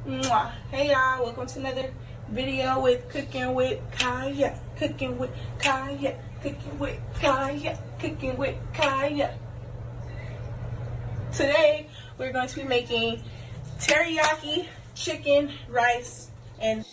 Mwah. Hey y'all, welcome to another video with Cooking with Kaya. Cooking with Kaya. Cooking with Kaya. Cooking with Kaya. Today we're going to be making teriyaki chicken, rice, and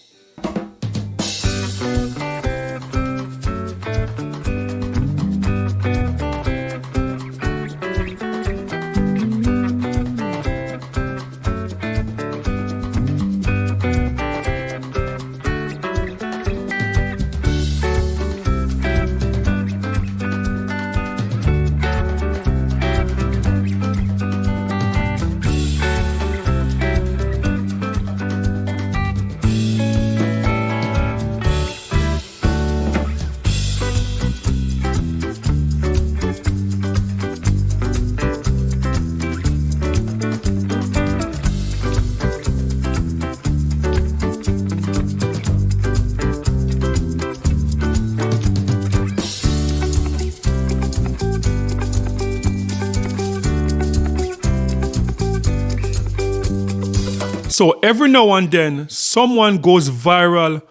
So every now and then, someone goes viral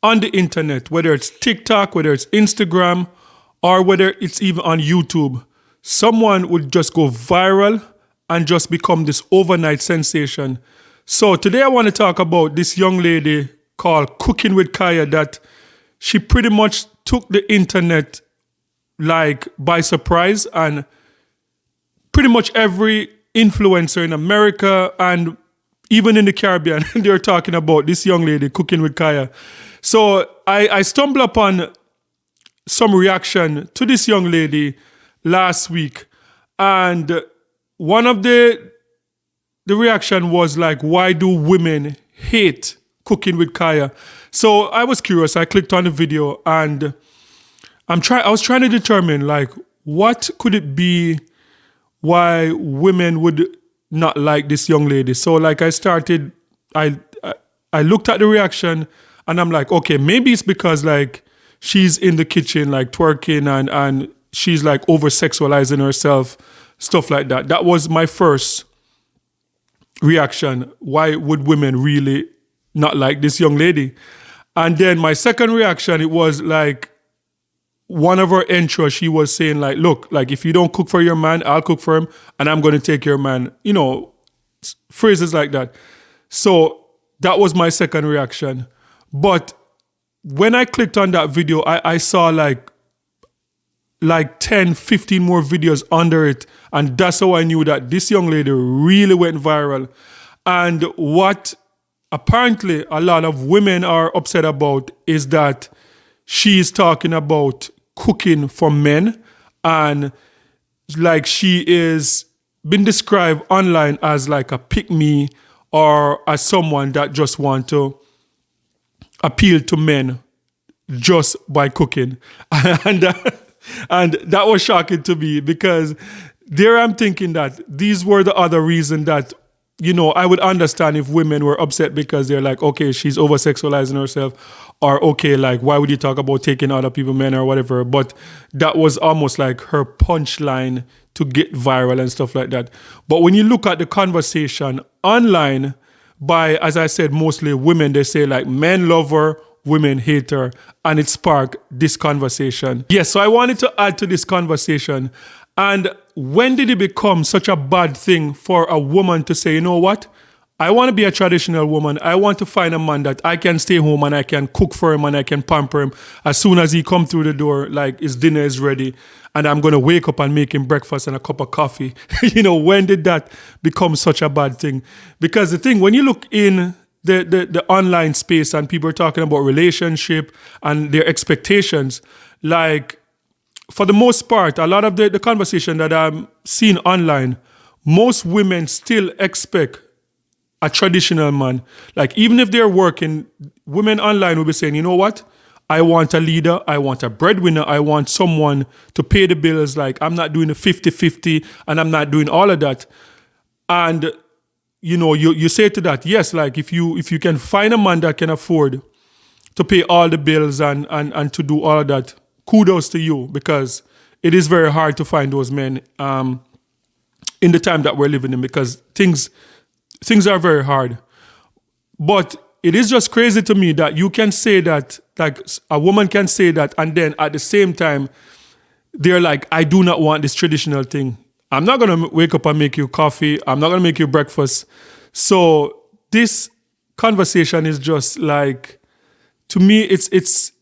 on the internet, whether it's TikTok, whether it's Instagram, or whether it's even on YouTube. Someone would just go viral and just become this overnight sensation. So today I want to talk about this young lady called Cooking with Kaya that she pretty much took the internet like by surprise, and pretty much every influencer in America and even in the Caribbean, they're talking about this young lady Cooking with Kaya. So I stumbled upon some reaction to this young lady last week, and one of the reaction was like, why do women hate Cooking with Kaya? So I was curious. I clicked on the video and I was trying to determine like what could it be why women would not like this young lady. So like I looked at the reaction and I'm like, okay, maybe it's because like she's in the kitchen like twerking and she's like over sexualizing herself, stuff like that. That was my first reaction. Why would women really not like this young lady? And then my second reaction, it was like one of her intros, she was saying like, look, like if you don't cook for your man, I'll cook for him and I'm going to take your man, phrases like that. So that was my second reaction. But when I clicked on that video, I saw like 10, 15 more videos under it. And that's how I knew that this young lady really went viral. And what apparently a lot of women are upset about is that she's talking about cooking for men, and like she is been described online as like a pick-me or as someone that just want to appeal to men just by cooking. and and that was shocking to me, because there I'm thinking that these were the other reason that I would understand if women were upset because they're like, okay, she's over sexualizing herself, or okay, like why would you talk about taking other people, men or whatever? But that was almost like her punchline to get viral and stuff like that. But when you look at the conversation online by, as I said, mostly women, they say like men love her, women hate her, and it sparked this conversation. Yes, so I wanted to add to this conversation. And when did it become such a bad thing for a woman to say, you know what? I want to be a traditional woman. I want to find a man that I can stay home and I can cook for him and I can pamper him. As soon as he come through the door, like his dinner is ready and I'm going to wake up and make him breakfast and a cup of coffee. When did that become such a bad thing? Because the thing, when you look in the online space and people are talking about relationship and their expectations, like for the most part, a lot of the conversation that I'm seeing online, most women still expect a traditional man. Like even if they're working, women online will be saying, you know what? I want a leader. I want a breadwinner. I want someone to pay the bills. Like I'm not doing a 50-50 and I'm not doing all of that. And you say to that, yes, like if you can find a man that can afford to pay all the bills and to do all of that, kudos to you, because it is very hard to find those men in the time that we're living in, because things are very hard. But it is just crazy to me that you can say that, like a woman can say that, and then at the same time, they're like, I do not want this traditional thing. I'm not going to wake up and make you coffee. I'm not going to make you breakfast. So this conversation is just like, to me, it's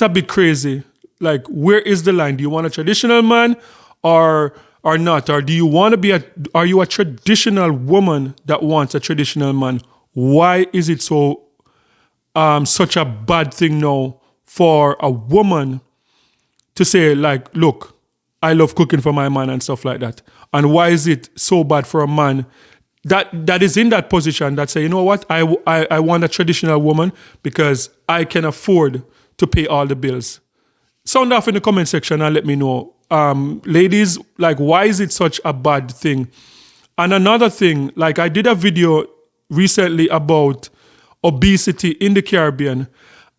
a bit crazy. Like, where is the line? Do you want a traditional man or not? Or do you want to be are you a traditional woman that wants a traditional man? Why is it so such a bad thing now for a woman to say, like, look, I love cooking for my man and stuff like that? And why is it so bad for a man that is in that position that say, you know what, I want a traditional woman because I can afford to pay all the bills? Sound off in the comment section and let me know. Ladies, like, why is it such a bad thing? And another thing, like, I did a video recently about obesity in the Caribbean.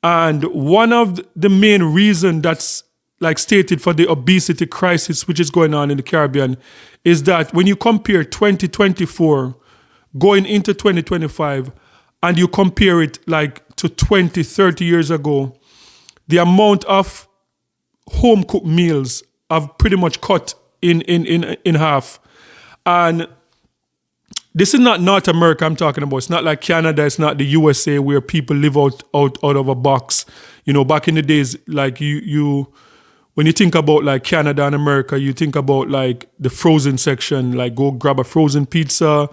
And one of the main reasons that's like stated for the obesity crisis which is going on in the Caribbean is that when you compare 2024 going into 2025 and you compare it like to 20, 30 years ago, the amount of home cooked meals have pretty much cut in half. And this is not North America I'm talking about. It's not like Canada. It's not the USA where people live out of a box. You know, back in the days, like you when you think about like Canada and America, you think about like the frozen section, like go grab a frozen pizza,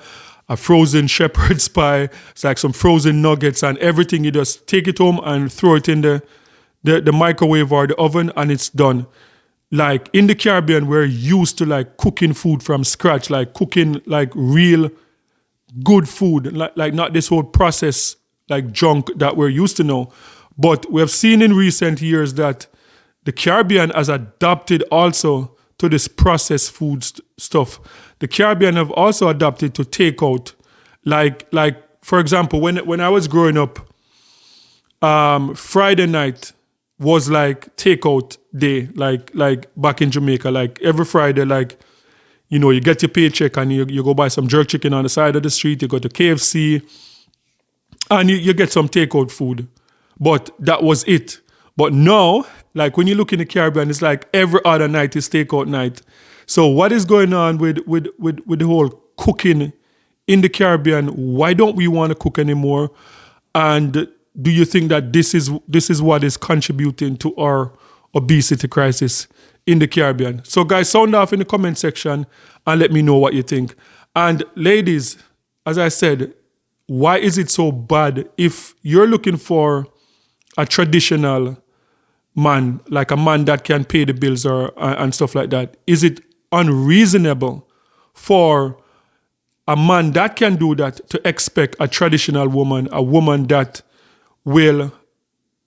a frozen shepherd's pie. It's like some frozen nuggets and everything. You just take it home and throw it in the microwave or the oven and it's done. Like in the Caribbean, we're used to like cooking food from scratch, like cooking like real good food, like not this whole process like junk that we're used to know. But we have seen in recent years that the Caribbean has adapted also to this processed food stuff. The Caribbean have also adapted to takeout. Like for example, when I was growing up, Friday night was like takeout day, like back in Jamaica. Like every Friday, like, you know, you get your paycheck and you go buy some jerk chicken on the side of the street, you go to KFC, and you get some takeout food. But that was it. But now, like when you look in the Caribbean, it's like every other night is takeout night. So what is going on with the whole cooking in the Caribbean? Why don't we want to cook anymore? And do you think that this is what is contributing to our obesity crisis in the Caribbean? So guys, sound off in the comment section and let me know what you think. And ladies, as I said, why is it so bad if you're looking for a traditional man, like a man that can pay the bills or and stuff like that? Is it unreasonable for a man that can do that to expect a traditional woman, a woman that will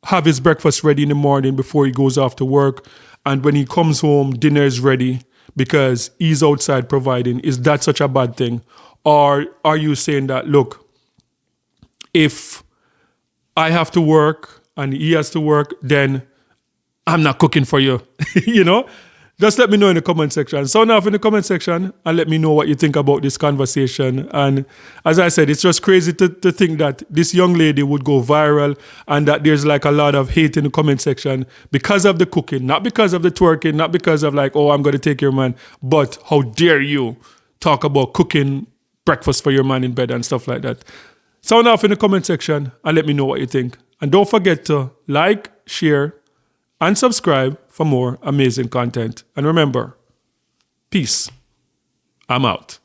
have his breakfast ready in the morning before he goes off to work, and when he comes home, dinner is ready because he's outside providing? Is that such a bad thing? Or are you saying that, look, if I have to work and he has to work, then I'm not cooking for you? You know? Just let me know in the comment section. Sound off in the comment section and let me know what you think about this conversation. And as I said, it's just crazy to think that this young lady would go viral and that there's like a lot of hate in the comment section because of the cooking, not because of the twerking, not because of like, oh, I'm going to take your man, but how dare you talk about cooking breakfast for your man in bed and stuff like that. Sound off in the comment section and let me know what you think. And don't forget to like, share, and subscribe for more amazing content. And remember, peace. I'm out.